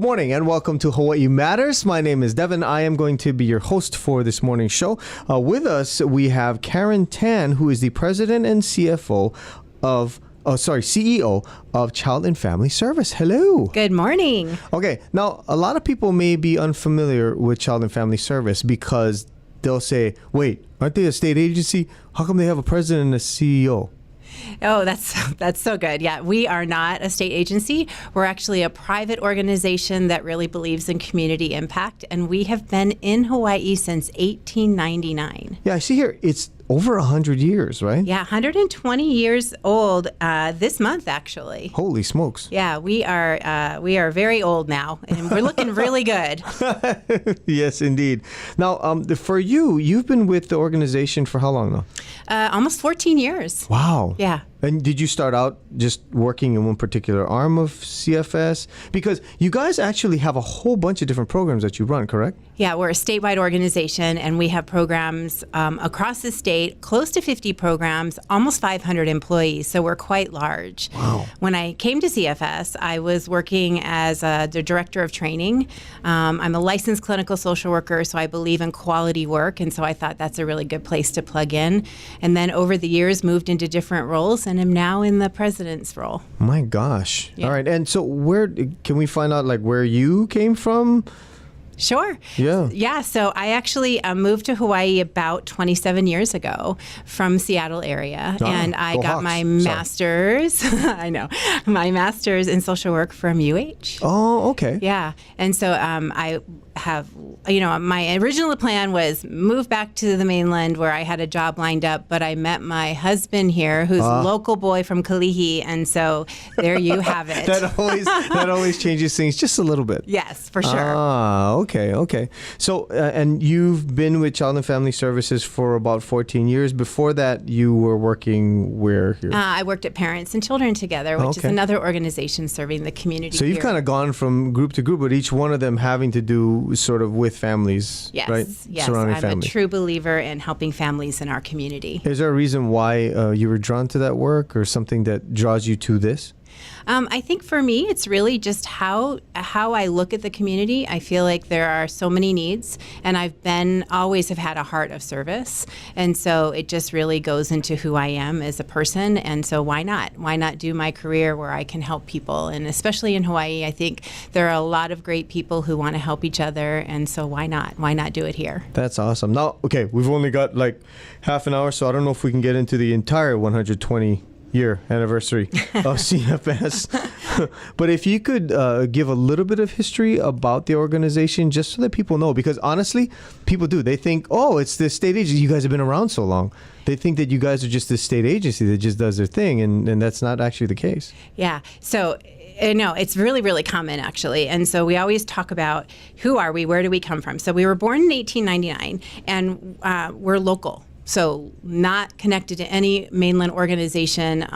Good morning and welcome to Hawaii Matters. My name is Devin. I am going to be your host for this morning's show. With us, we have Karen Tan, who is the president and CEO of Child and Family Service. Hello. Good morning. Okay. Now, a lot of people may be unfamiliar with Child and Family Service because they'll say, wait, aren't they a state agency? How come they have a president and a CEO? Oh, that's so good. Yeah, we are not a state agency. We're actually a private organization that really believes in community impact, and we have been in Hawaii since 1899. Yeah, I see here it's over 100 years, right? Yeah, 120 years old this month, actually. Holy smokes. Yeah, we are very old now, and we're looking really good. Yes, indeed. Now, for you, you've been with the organization for how long now? Almost 14 years. Wow. Yeah. And did you start out just working in one particular arm of CFS? Because you guys actually have a whole bunch of different programs that you run, correct? Yeah, we're a statewide organization, and we have programs across the state, close to 50 programs, almost 500 employees, so we're quite large. Wow. When I came to CFS, I was working as the director of training. I'm a licensed clinical social worker, so I believe in quality work, and so I thought that's a really good place to plug in. And then over the years, moved into different roles, and am now in the president's role. My gosh. Yeah. All right. And so where can we find out like where you came from? Sure. Yeah. Yeah. So I actually moved to Hawaii about 27 years ago from Seattle area, and I got Hawks. my Sorry. master's. I know, my master's in social work from UH. Oh, okay. Yeah. And so I have, my original plan was move back to the mainland where I had a job lined up, but I met my husband here, who's a local boy from Kalihi, and so there you have it. that always changes things just a little bit. Yes, for sure. Ah, okay. So, and you've been with Child and Family Services for about 14 years. Before that, you were working where here? I worked at Parents and Children Together, which is Okay. another organization serving the community. So you've here. kind of gone from group to group, but each one of them having to do sort of with families, Yes, right? yes. Surrounding I'm families. a true believer in helping families in our community. Is there a reason why you were drawn to that work or something that draws you to this? I think for me, it's really just how I look at the community. I feel like there are so many needs, and always have had a heart of service. And so it just really goes into who I am as a person. And so why not? Why not do my career where I can help people? And especially in Hawaii, I think there are a lot of great people who want to help each other. And so why not? Why not do it here? That's awesome. Now, okay, we've only got like half an hour, so I don't know if we can get into the entire 120-year anniversary of CFS. But if you could give a little bit of history about the organization, just so that people know, because honestly, people do. They think, oh, it's this state agency. You guys have been around so long. They think that you guys are just this state agency that just does their thing, and that's not actually the case. Yeah. So no, it's really, really common, actually. And so we always talk about who are we? Where do we come from? So we were born in 1899, and we're local. So not connected to any mainland organization.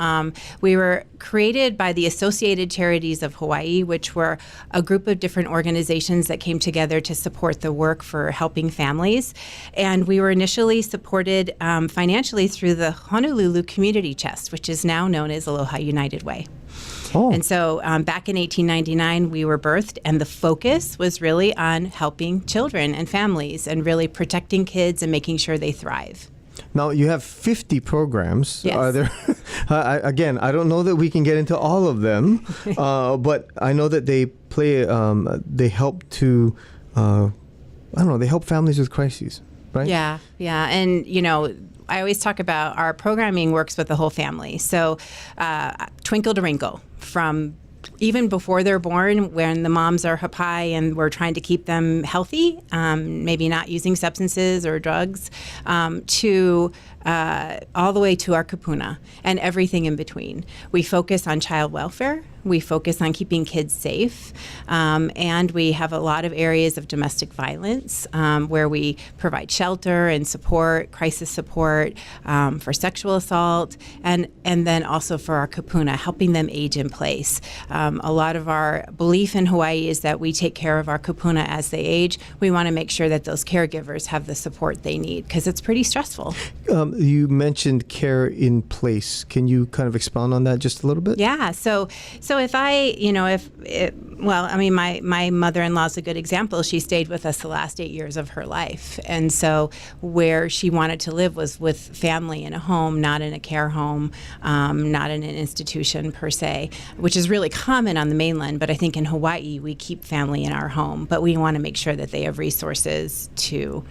We were created by the Associated Charities of Hawaii, which were a group of different organizations that came together to support the work for helping families. And we were initially supported financially through the Honolulu Community Chest, which is now known as Aloha United Way. Oh. And so back in 1899, we were birthed, and the focus was really on helping children and families and really protecting kids and making sure they thrive. Now, you have 50 programs. Yes. Are there? Again, I don't know that we can get into all of them, but I know that they help to, they help families with crises, right? Yeah. And, I always talk about our programming works with the whole family. So twinkle to wrinkle, from even before they're born, when the moms are hapai and we're trying to keep them healthy, maybe not using substances or drugs, to all the way to our kupuna and everything in between. We focus on child welfare. We focus on keeping kids safe, and we have a lot of areas of domestic violence where we provide shelter and support, crisis support for sexual assault, and then also for our kupuna, helping them age in place. A lot of our belief in Hawaii is that we take care of our kupuna as they age. We want to make sure that those caregivers have the support they need, because it's pretty stressful. You mentioned care in place. Can you kind of expound on that just a little bit? Yeah. So if Well, I mean, my mother-in-law is a good example. She stayed with us the last 8 years of her life. And so where she wanted to live was with family in a home, not in a care home, not in an institution per se, which is really common on the mainland. But I think in Hawaii, we keep family in our home. But we want to make sure that they have resources to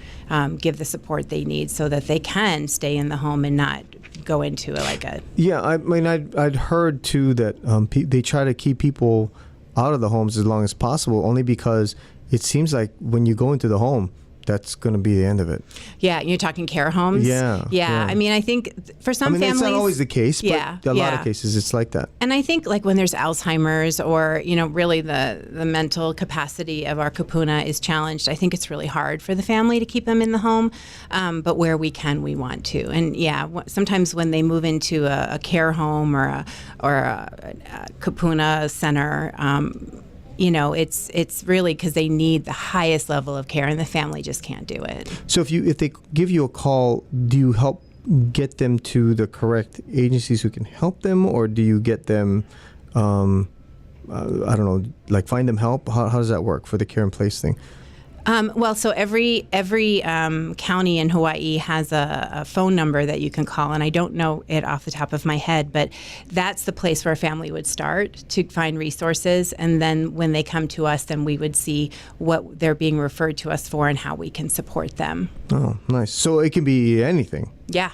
give the support they need so that they can stay in the home and not go into a... Yeah, I mean, I'd heard, too, that they try to keep people out of the homes as long as possible, only because it seems like when you go into the home, that's going to be the end of it. Yeah, you're talking care homes? Yeah. I mean, I think for some families... it's not always the case, but a lot of cases it's like that. And I think like when there's Alzheimer's or, really the mental capacity of our kupuna is challenged, I think it's really hard for the family to keep them in the home. But where we can, we want to. And sometimes when they move into a care home or a kupuna center, it's really because they need the highest level of care and the family just can't do it. So if they give you a call, do you help get them to the correct agencies who can help them, or do you get them, I don't know, like find them help? How does that work for the care in place thing? So every county in Hawaii has a phone number that you can call, and I don't know it off the top of my head, but that's the place where a family would start to find resources, and then when they come to us, then we would see what they're being referred to us for and how we can support them. Oh, nice. So it can be anything. Yeah.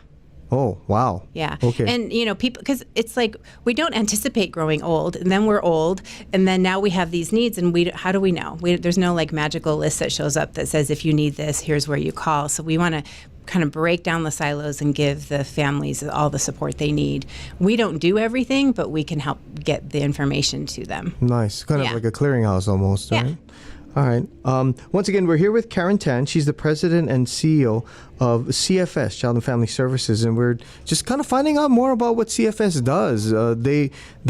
Oh, wow. Yeah. Okay. And, people, because it's like we don't anticipate growing old, and then we're old, and then now we have these needs, and how do we know? There's no like magical list that shows up that says if you need this, here's where you call. So we want to kind of break down the silos and give the families all the support they need. We don't do everything, but we can help get the information to them. Nice. Kind of like a clearinghouse almost, right? All right. Once again, we're here with Karen Tan. She's the president and CEO of CFS, Child and Family Services, and we're just kind of finding out more about what CFS does. They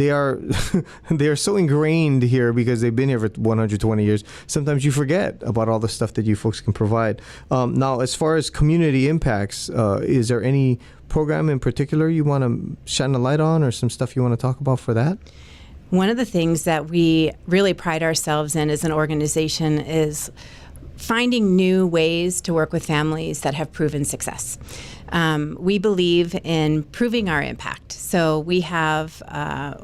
are they are so ingrained here because they've been here for 120 years. Sometimes you forget about all the stuff that you folks can provide. Now, as far as community impacts, is there any program in particular you want to shine a light on, or some stuff you want to talk about for that? One of the things that we really pride ourselves in as an organization is finding new ways to work with families that have proven success. We believe in proving our impact. So we have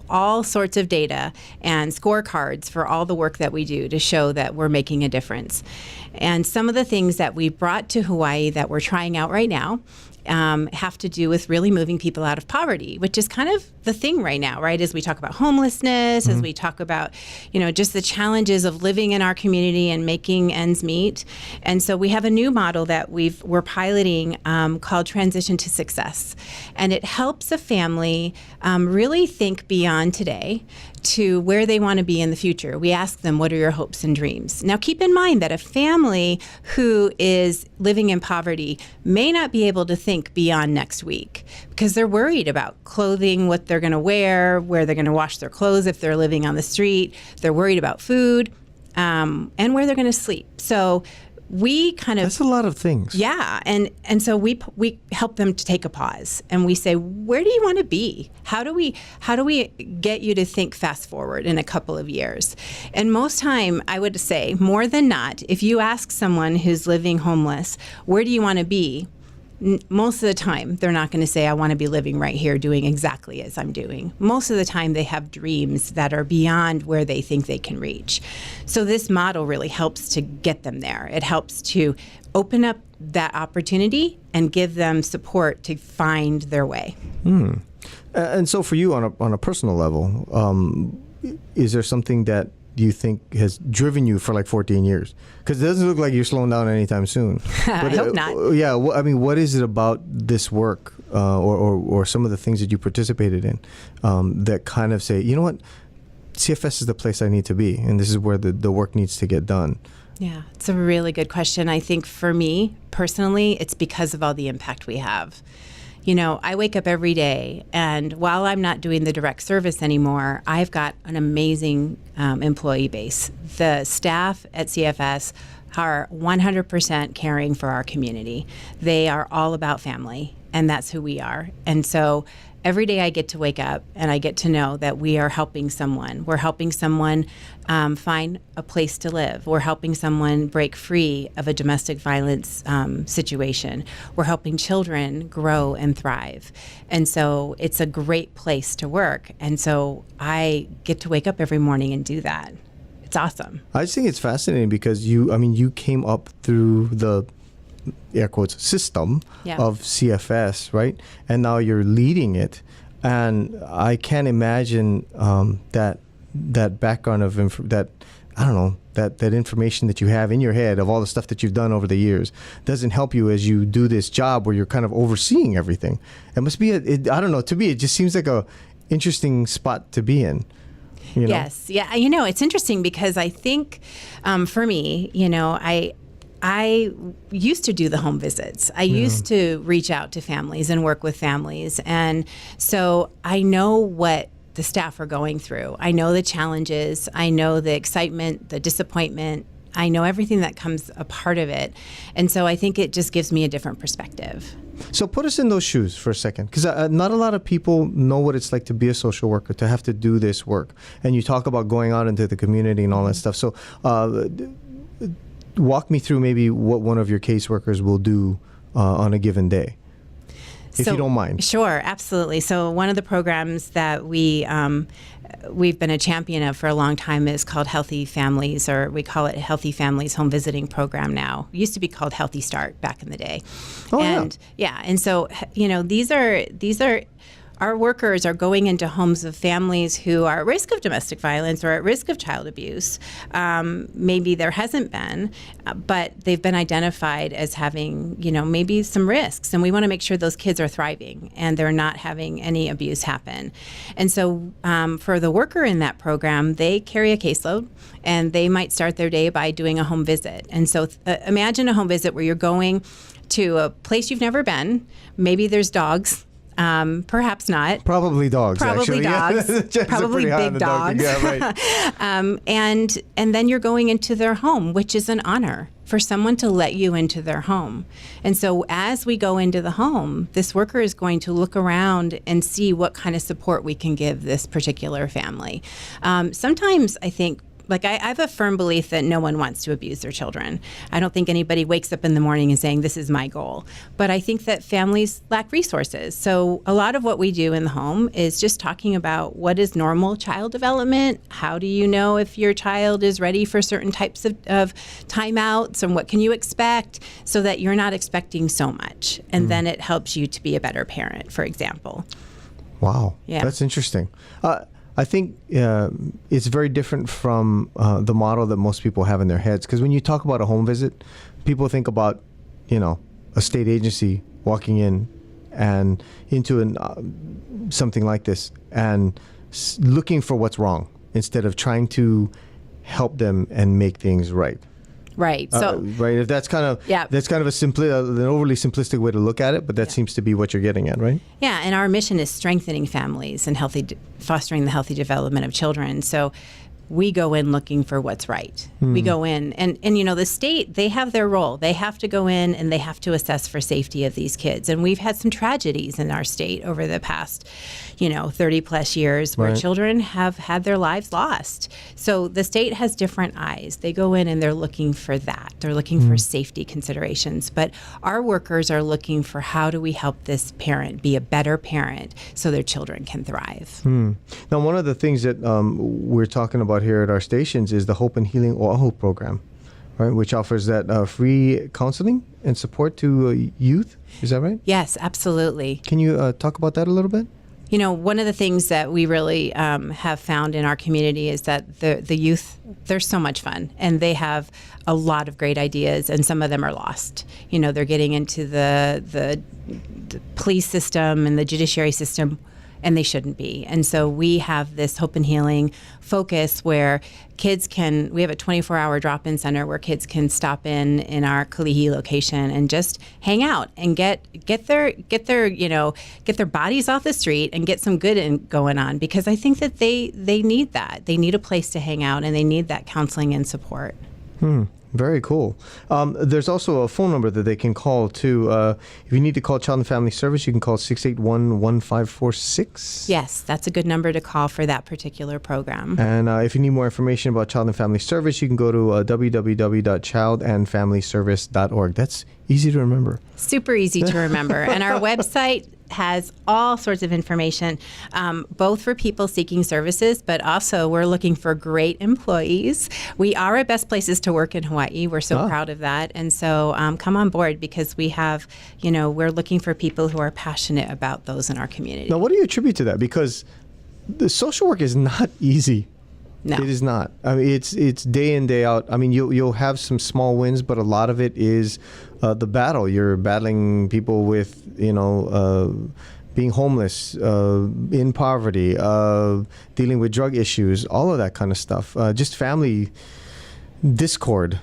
all sorts of data and scorecards for all the work that we do to show that we're making a difference. And some of the things that we brought to Hawaii that we're trying out right now have to do with really moving people out of poverty, which is kind of the thing right now, right? As we talk about homelessness, as we talk about, just the challenges of living in our community and making ends meet. And so we have a new model that we're piloting called Transition to Success. And it helps a family really think beyond today to where they want to be in the future. We ask them, what are your hopes and dreams? Now, keep in mind that a family who is living in poverty may not be able to think beyond next week because they're worried about clothing, what they're going to wear, where they're going to wash their clothes if they're living on the street. They're worried about food and where they're going to sleep. So we kind of... That's a lot of things. Yeah. And so we help them to take a pause and we say, where do you want to be? How do we get you to think fast forward in a couple of years? And most time, I would say, more than not, if you ask someone who's living homeless, where do you want to be? Most of the time, they're not going to say, I want to be living right here doing exactly as I'm doing. Most of the time, they have dreams that are beyond where they think they can reach. So this model really helps to get them there. It helps to open up that opportunity and give them support to find their way. And so for you on a personal level, is there something that you think has driven you for like 14 years? Because it doesn't look like you're slowing down anytime soon. I hope not. Yeah, what is it about this work or some of the things that you participated in that kind of say, you know what, CFS is the place I need to be, and this is where the work needs to get done? Yeah, it's a really good question. I think for me, personally, it's because of all the impact we have. I wake up every day, and while I'm not doing the direct service anymore, I've got an amazing employee base. The staff at CFS are 100% caring for our community. They are all about family, and that's who we are. And so every day I get to wake up and I get to know that we are helping someone. We're helping someone find a place to live. We're helping someone break free of a domestic violence situation. We're helping children grow and thrive. And so it's a great place to work. And so I get to wake up every morning and do that. It's awesome. I just think it's fascinating because you came up through the air quotes system of CFS, right? And now you're leading it. And I can't imagine that background of that information that you have in your head of all the stuff that you've done over the years doesn't help you as you do this job where you're kind of overseeing everything. It must be I don't know, to me it just seems like a interesting spot to be in. You know? Yes. Yeah. It's interesting because I think for me, I used to do the home visits. I used to reach out to families and work with families. And so I know what the staff are going through. I know the challenges. I know the excitement, the disappointment. I know everything that comes a part of it. And so I think it just gives me a different perspective. So put us in those shoes for a second, because not a lot of people know what it's like to be a social worker, to have to do this work. And you talk about going out into the community and all that stuff. So walk me through maybe what one of your caseworkers will do on a given day, if you don't mind. Sure, absolutely. So one of the programs that we've been a champion of for a long time is called Healthy Families, or we call it Healthy Families Home Visiting Program now. It used to be called Healthy Start back in the day. Oh, and and so these are our workers are going into homes of families who are at risk of domestic violence or at risk of child abuse. Maybe there hasn't been, but they've been identified as having, maybe some risks. And we want to make sure those kids are thriving and they're not having any abuse happen. And so for the worker in that program, they carry a caseload and they might start their day by doing a home visit. And so imagine a home visit where you're going to a place you've never been. Maybe there's dogs. Perhaps not. Probably dogs. Probably actually. dogs. Probably big dogs. Yeah, right. And then you're going into their home, which is an honor for someone to let you into their home. And so as we go into the home, this worker is going to look around and see what kind of support we can give this particular family. Sometimes I think, I have a firm belief that no one wants to abuse their children. I don't think anybody wakes up in the morning and saying, this is my goal. But I think that families lack resources. So a lot of what we do in the home is just talking about what is normal child development. How do you know if your child is ready for certain types of timeouts, and what can you expect, so that you're not expecting so much. And then it helps you to be a better parent, for example. Wow. Yeah. That's interesting. I think it's very different from the model that most people have in their heads. Because when you talk about a home visit, people think about, a state agency walking in and into something like this and looking for what's wrong instead of trying to help them and make things right. Right. So right. If that's kind of an overly simplistic way to look at it, but that seems to be what you're getting at, right? Yeah, and our mission is strengthening families and fostering the healthy development of children. So we go in looking for what's right. We go in and the state, they have their role. They have to go in and they have to assess for safety of these kids. And we've had some tragedies in our state over the past 30 plus years where children have had their lives lost. So the state has different eyes. They go in and they're looking for that. They're looking for safety considerations. But our workers are looking for, how do we help this parent be a better parent so their children can thrive? Now, one of the things that we're talking about here at our stations is the Hope and Healing Oahu program, right, which offers that free counseling and support to youth. Is that right? Yes, absolutely. Can you talk about that a little bit? One of the things that we really have found in our community is that the youth, they're so much fun, and they have a lot of great ideas, and some of them are lost. They're getting into the police system and the judiciary system, and they shouldn't be. And so we have this Hope and Healing focus where we have a 24-hour drop-in center where kids can stop in our Kalihi location and just hang out and get their bodies off the street and get some good going on, because I think that they need that. They need a place to hang out, and they need that counseling and support. Very cool. There's also a phone number that they can call too. If you need to call Child and Family Service, you can call 681-1546. Yes, that's a good number to call for that particular program. And if you need more information about Child and Family Service, you can go to www.childandfamilyservice.org. That's easy to remember. Super easy to remember. And our website has all sorts of information, both for people seeking services, but also we're looking for great employees. We are at Best Places to Work in Hawaii. We're so proud of that. And so come on board, because we have, we're looking for people who are passionate about those in our community. Now, what do you attribute to that? Because the social work is not easy. No. It is not. I mean, it's day in, day out. I mean, you'll have some small wins, but a lot of it is the battle. You're battling people with, being homeless, in poverty, dealing with drug issues, all of that kind of stuff. Just family discord.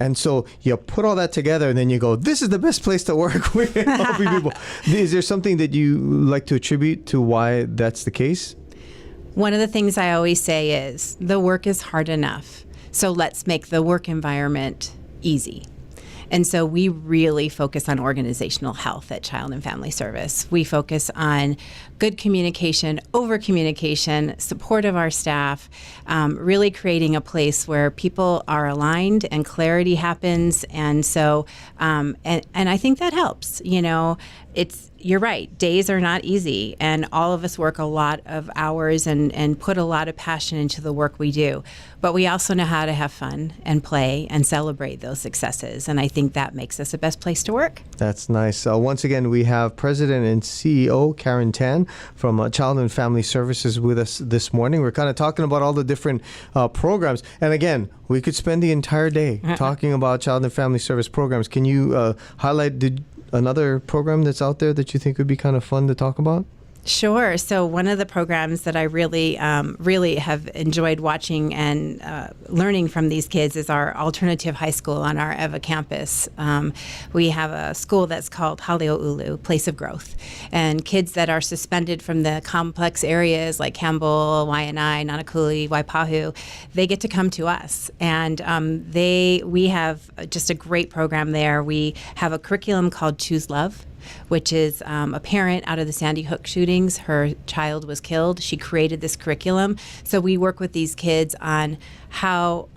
And so you put all that together, and then you go, this is the best place to work with helping people. Is there something that you like to attribute to why that's the case? One of the things I always say is the work is hard enough, so let's make the work environment easy. And so we really focus on organizational health at Child and Family Service. We focus on good communication, over communication, support of our staff, really creating a place where people are aligned and clarity happens. And so, and I think that helps. You're right, days are not easy, and all of us work a lot of hours and put a lot of passion into the work we do. But we also know how to have fun and play and celebrate those successes, and I think that makes us a best place to work. That's nice. Once again, we have President and CEO Karen Tan from Child and Family Services with us this morning. We're kind of talking about all the different programs, and again, we could spend the entire day talking about Child and Family Service programs. Can you highlight another program that's out there that you think would be kind of fun to talk about? Sure. So one of the programs that I really have enjoyed watching and learning from these kids is our alternative high school on our Eva campus. We have a school that's called Haleo'ulu, Place of Growth. And kids that are suspended from the complex areas like Campbell, Waianae, Nanakuli, Waipahu, they get to come to us. And we have just a great program there. We have a curriculum called Choose Love, which is a parent out of the Sandy Hook shootings. Her child was killed. She created this curriculum. So we work with these kids on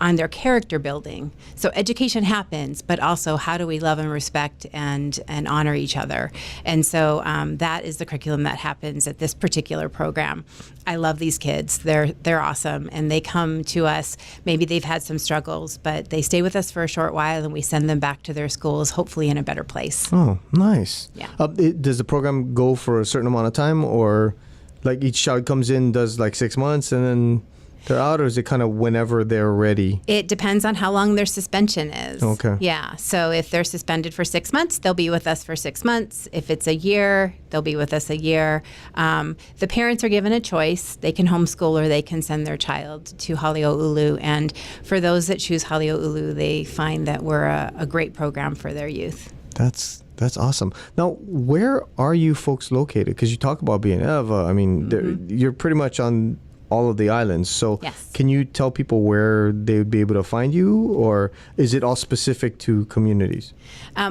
their character building. So education happens, but also how do we love and respect and honor each other? And so that is the curriculum that happens at this particular program. I love these kids. They're awesome, and they come to us. Maybe they've had some struggles, but they stay with us for a short while, and we send them back to their schools, hopefully in a better place. Oh, nice. Yeah. Does the program go for a certain amount of time, or like each child comes in, does like 6 months, and then they're out, or is it kind of whenever they're ready? It depends on how long their suspension is. Okay. Yeah. So if they're suspended for 6 months, they'll be with us for 6 months. If it's a year, they'll be with us a year. The parents are given a choice. They can homeschool or they can send their child to Haleo'ulu. And for those that choose Haleo'ulu, they find that we're a great program for their youth. That's awesome. Now, where are you folks located? Because you talk about being Eva. I mean, you're pretty much on all of the islands. So yes. Can you tell people where they would be able to find you, or is it all specific to communities?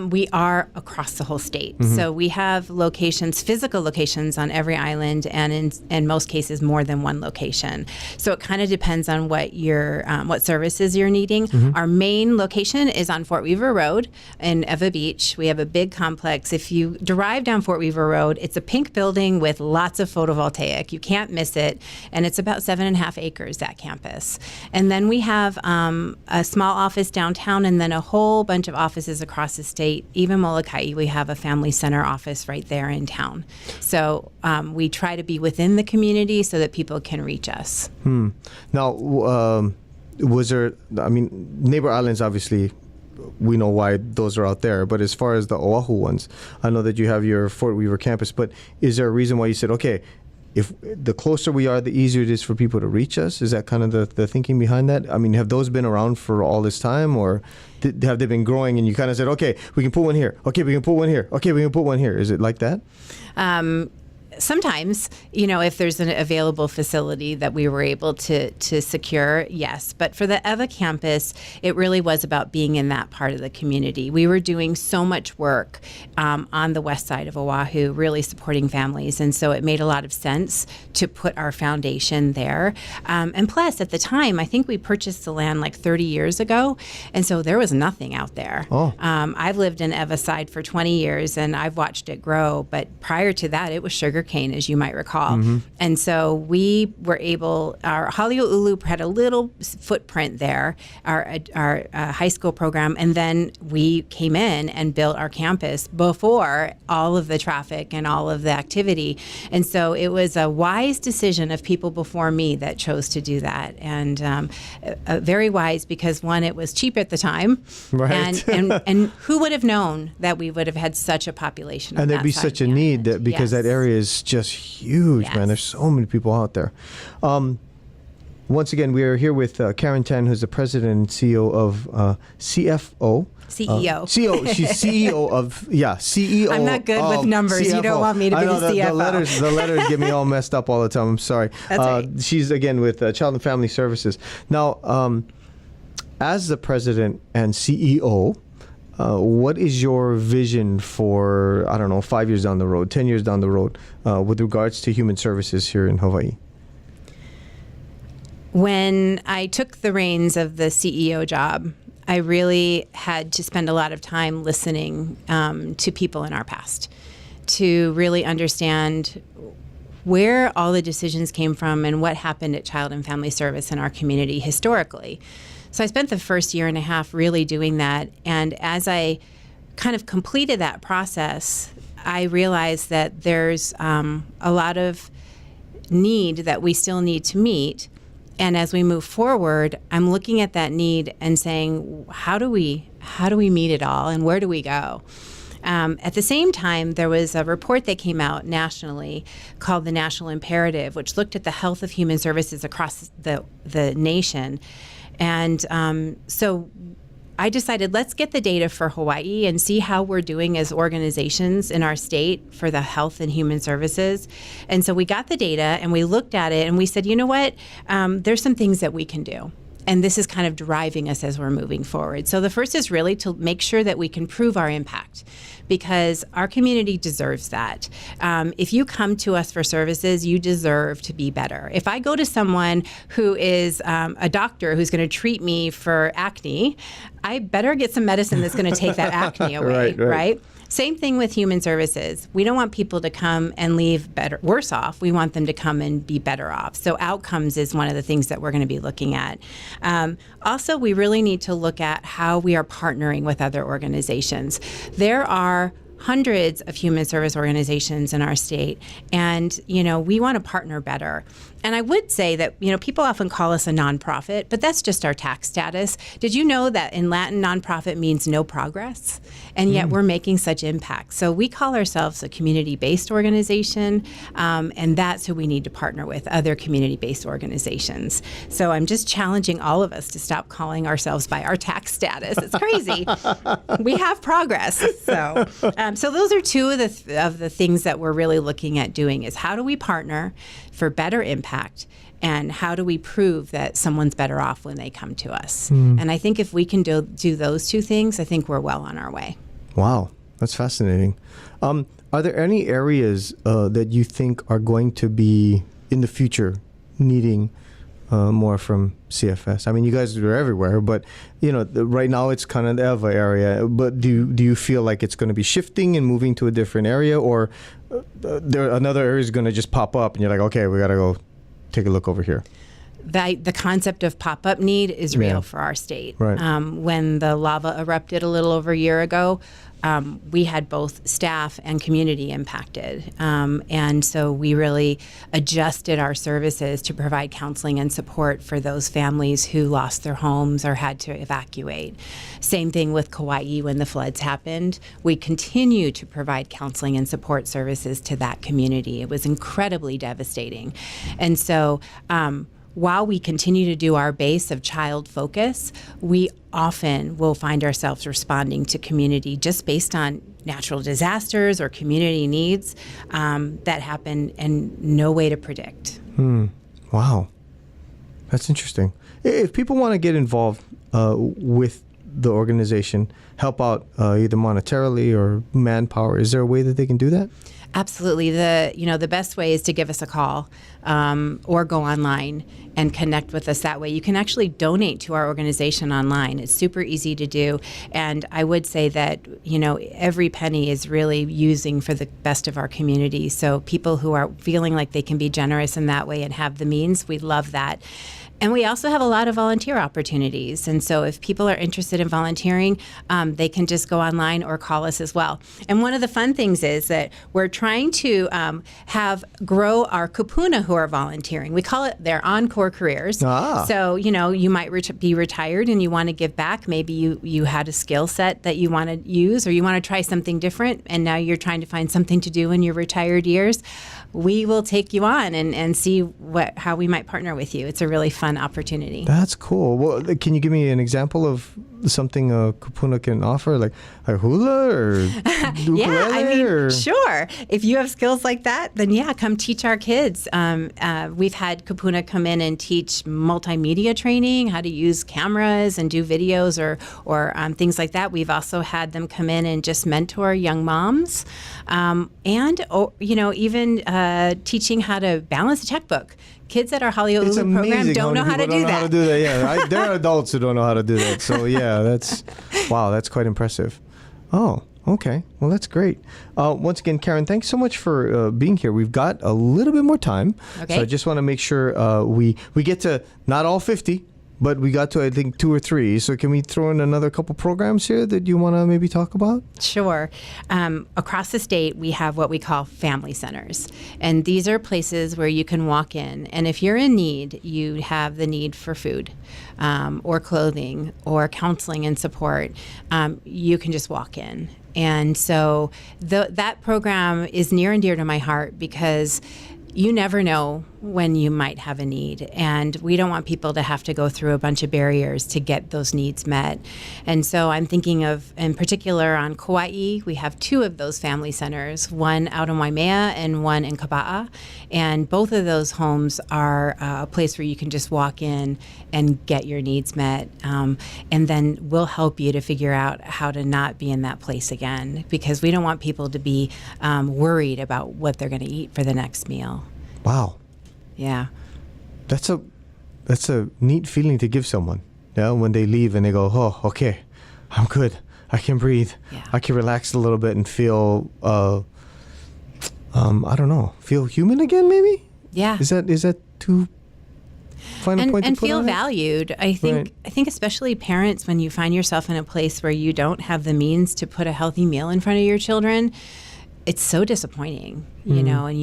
We are across the whole state. So we have physical locations on every island, and in most cases more than one location. So it kind of depends on what services you're needing. Our main location is on Fort Weaver Road in Eva Beach. We have a big complex. If you drive down Fort Weaver Road, it's a pink building with lots of photovoltaic. You can't miss it. And it's about 7.5 acres, that campus. And then we have a small office downtown, and then a whole bunch of offices across the state. Even Molokai, we have a family center office right there in town. So we try to be within the community so that people can reach us. Now, was there, neighbor islands, obviously, we know why those are out there. But as far as the Oahu ones, I know that you have your Fort Weaver campus, but is there a reason why you said, okay, if the closer we are, the easier it is for people to reach us? Is that kind of the thinking behind that? I mean, have those been around for all this time, or have they been growing and you kind of said, okay, we can put one here. Okay, we can put one here. Okay, we can put one here. Is it like that? sometimes, if there's an available facility that we were able to secure, yes. But for the EVA campus, it really was about being in that part of the community. We were doing so much work on the west side of Oahu, really supporting families. And so it made a lot of sense to put our foundation there. And plus, at the time, I think we purchased the land like 30 years ago. And so there was nothing out there. Oh. I've lived in EVA side for 20 years, and I've watched it grow. But prior to that, it was sugarcane, as you might recall. And so we were able, our Haleʻoʻulu had a little footprint there, our high school program, and then we came in and built our campus before all of the traffic and all of the activity. And so it was a wise decision of people before me that chose to do that. And very wise because, one, it was cheap at the time. Right. And who would have known that we would have had such a population? And there'd be such a need because that area is just huge, man. There's so many people out there. Once again, we are here with Karen Tan, who's the president and CEO of CFO. CEO. She's CEO of, CEO. I'm not good with numbers. CFO. You don't want me to be the CFO. The letters get me all messed up all the time. I'm sorry. That's right. She's, again, with Child and Family Services. Now, as the president and CEO, what is your vision for, 5 years down the road, 10 years down the road, with regards to human services here in Hawaii? When I took the reins of the CEO job, I really had to spend a lot of time listening to people in our past to really understand where all the decisions came from and what happened at Child and Family Service in our community historically. So I spent the first year and a half really doing that. And as I kind of completed that process, I realized that there's a lot of need that we still need to meet. And as we move forward, I'm looking at that need and saying, how do we meet it all, and where do we go? At the same time, there was a report that came out nationally called the National Imperative, which looked at the health of human services across the nation. And so I decided, let's get the data for Hawaii and see how we're doing as organizations in our state for the health and human services. And so we got the data and we looked at it and we said, you know what, there's some things that we can do. And this is kind of driving us as we're moving forward. So the first is really to make sure that we can prove our impact, because our community deserves that. If you come to us for services, you deserve to be better. If I go to someone who is a doctor who's going to treat me for acne, I better get some medicine that's going to take that acne away, right? Same thing with human services. We don't want people to come and leave worse off. We want them to come and be better off. So outcomes is one of the things that we're going to be looking at. Also, we really need to look at how we are partnering with other organizations. There are hundreds of human service organizations in our state, and we want to partner better. And I would say that people often call us a nonprofit, but that's just our tax status. Did you know that in Latin, nonprofit means no progress? And yet we're making such impact. So we call ourselves a community-based organization, and that's who we need to partner with, other community-based organizations. So I'm just challenging all of us to stop calling ourselves by our tax status. It's crazy. We have progress. So those are two of the things that we're really looking at doing, is how do we partner for better impact, and how do we prove that someone's better off when they come to us? And I think if we can do those two things, I think we're well on our way. Wow, that's fascinating. Are there any areas that you think are going to be in the future needing more from CFS? I mean, you guys are everywhere, but right now it's kind of the EVA area. But do you feel like it's going to be shifting and moving to a different area, or another area is going to just pop up and you're like, okay, we got to go take a look over here? The concept of pop-up need is real for our state. Right. When the lava erupted a little over a year ago, we had both staff and community impacted. And so we really adjusted our services to provide counseling and support for those families who lost their homes or had to evacuate. Same thing with Kauai when the floods happened. We continue to provide counseling and support services to that community. It was incredibly devastating. And so while we continue to do our base of child focus, we often will find ourselves responding to community just based on natural disasters or community needs that happen and no way to predict. Wow. That's interesting. If people want to get involved with the organization, help out either monetarily or manpower, is there a way that they can do that? Absolutely. The best way is to give us a call or go online and connect with us that way. You can actually donate to our organization online. It's super easy to do. And I would say that, every penny is really using for the best of our community. So people who are feeling like they can be generous in that way and have the means, we love that. And we also have a lot of volunteer opportunities. And so if people are interested in volunteering, they can just go online or call us as well. And one of the fun things is that we're trying to grow our kupuna who are volunteering. We call it their encore careers. So, you might be retired and you want to give back. Maybe you had a skill set that you want to use, or you want to try something different, and now you're trying to find something to do in your retired years. We will take you on and see how we might partner with you. It's a really fun opportunity. That's cool. Well, can you give me an example of something a kupuna can offer, like a hula or ukulele? Sure. If you have skills like that, then come teach our kids. We've had kupuna come in and teach multimedia training, how to use cameras and do videos or things like that. We've also had them come in and just mentor young moms, and even teaching how to balance a checkbook. Kids at our Honolulu program don't know how to do that. Yeah, there are adults who don't know how to do that. So that's quite impressive. Oh, okay. Well, that's great. Once again, Karen, thanks so much for being here. We've got a little bit more time. Okay. So I just want to make sure we get to not all 50, but we got to, I think, 2 or 3. So can we throw in another couple programs here that you want to maybe talk about? Sure. Across the state, we have what we call family centers. And these are places where you can walk in. And if you're in need, you have the need for food or clothing or counseling and support, you can just walk in. And so that program is near and dear to my heart because you never know when you might have a need. And we don't want people to have to go through a bunch of barriers to get those needs met. And so I'm thinking of, in particular, on Kauai, we have 2 of those family centers, one out in Waimea and one in Kaba'a. And both of those homes are a place where you can just walk in and get your needs met. And then we'll help you to figure out how to not be in that place again, because we don't want people to be worried about what they're going to eat for the next meal. Wow. Yeah. That's a neat feeling to give someone. Yeah, when they leave and they go, oh, okay, I'm good. I can breathe. Yeah. I can relax a little bit and feel, I don't know, feel human again, maybe? Yeah. Is that too final point to and put feel on it? valued. I think especially parents, when you find yourself in a place where you don't have the means to put a healthy meal in front of your children, it's so disappointing, and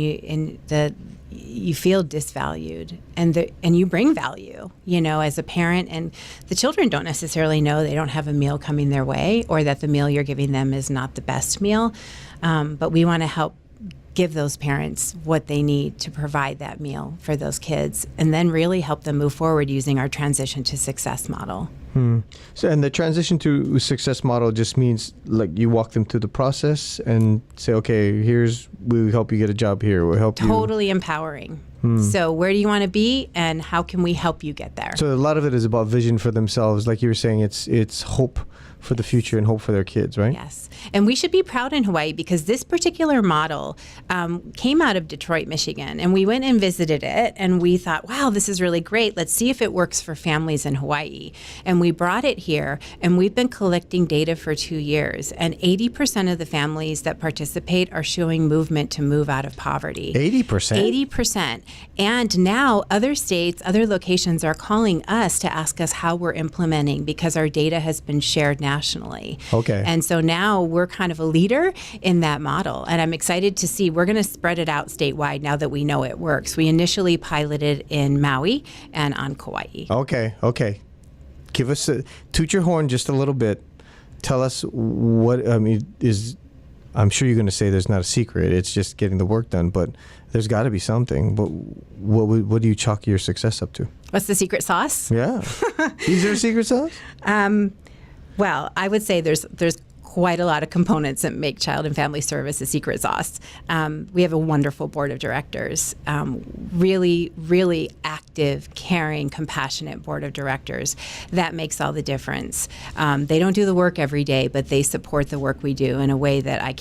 you feel disvalued, and you bring value, as a parent, and the children don't necessarily know they don't have a meal coming their way, or that the meal you're giving them is not the best meal. But we want to help give those parents what they need to provide that meal for those kids, and then really help them move forward using our transition to success model. So, and the transition to success model just means like you walk them through the process and say, okay, we'll help you get a job here. We'll help you. Totally empowering. So where do you want to be, and how can we help you get there? So a lot of it is about vision for themselves. Like you were saying, it's hope for the future and hope for their kids, right? Yes. And we should be proud in Hawaii because this particular model came out of Detroit, Michigan. And we went and visited it, and we thought, wow, this is really great. Let's see if it works for families in Hawaii. And we brought it here, and we've been collecting data for 2 years. And 80% of the families that participate are showing movement to move out of poverty. 80%? 80%. And now other states, other locations are calling us to ask us how we're implementing because our data has been shared nationally. Okay. And so now we're kind of a leader in that model. And I'm excited to see, we're going to spread it out statewide now that we know it works. We initially piloted in Maui and on Kauai. Okay. Give us toot your horn just a little bit. Tell us what, I'm sure you're going to say there's not a secret. It's just getting the work done, but there's got to be something. But what do you chalk your success up to? What's the secret sauce? Yeah. Is there a secret sauce? Well, I would say there's quite a lot of components that make Child and Family Service a secret sauce. We have a wonderful board of directors, really, really active, caring, compassionate board of directors. That makes all the difference. They don't do the work every day, but they support the work we do in a way that I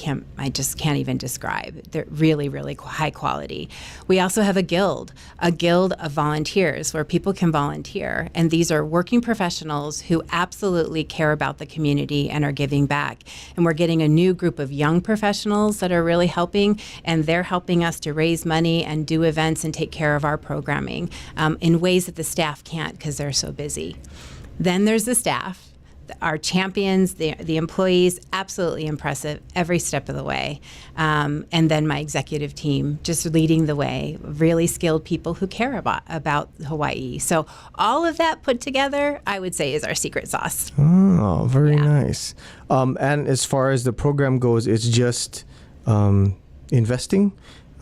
just can't even describe. They're really, really high quality. We also have a guild of volunteers where people can volunteer, and these are working professionals who absolutely care about the community and are giving back. And we're getting a new group of young professionals that are really helping, and they're helping us to raise money and do events and take care of our programming in ways that the staff can't because they're so busy. Then there's the staff. Our champions, the employees, absolutely impressive every step of the way. And then my executive team just leading the way, really skilled people who care about Hawaii. So all of that put together, I would say, is our secret sauce. Oh, very nice. And as far as the program goes, it's just investing,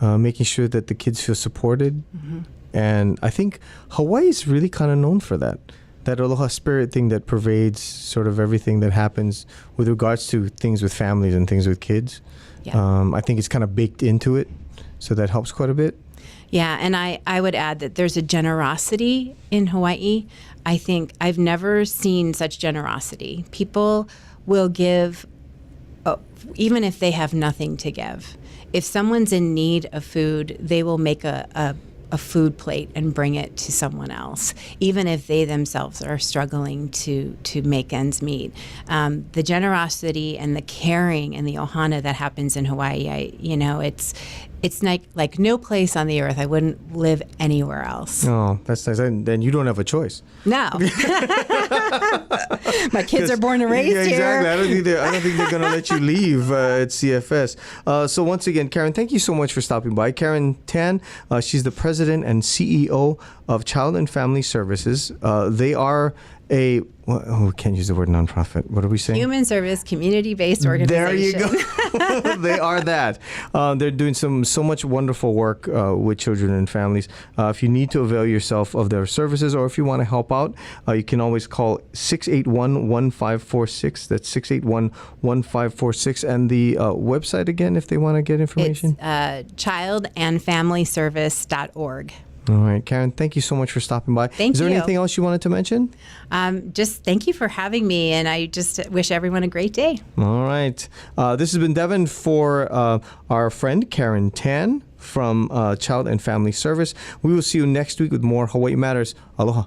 making sure that the kids feel supported. Mm-hmm. And I think Hawaii is really kind of known for that aloha spirit thing that pervades sort of everything that happens with regards to things with families and things with kids. Yeah. I think it's kind of baked into it, so that helps quite a bit. Yeah, and I would add that there's a generosity in Hawaii. I think I've never seen such generosity. People will give, even if they have nothing to give. If someone's in need of food, they will make a food plate and bring it to someone else, even if they themselves are struggling to make ends meet. The generosity and the caring and the ohana that happens in Hawaii, it's like no place on the earth. I wouldn't live anywhere else. Oh, that's nice. And then you don't have a choice. No. My kids are born and raised exactly. here. I don't think they're going to let you leave at CFS. So once again, Karen, thank you so much for stopping by. Karen Tan, she's the president and CEO of Child and Family Services. They are we can't use the word nonprofit. What are we saying? Human service, community-based organization. There you go. They are that. They're doing so much wonderful work with children and families. If you need to avail yourself of their services, or if you want to help out, you can always call 681-1546. That's 681-1546. And the website again, if they want to get information? It's childandfamilyservice.org. All right, Karen, thank you so much for stopping by. Thank you. Is there anything else you wanted to mention? Just thank you for having me, and I just wish everyone a great day. All right. This has been Devin for our friend Karen Tan from Child and Family Service. We will see you next week with more Hawaii Matters. Aloha.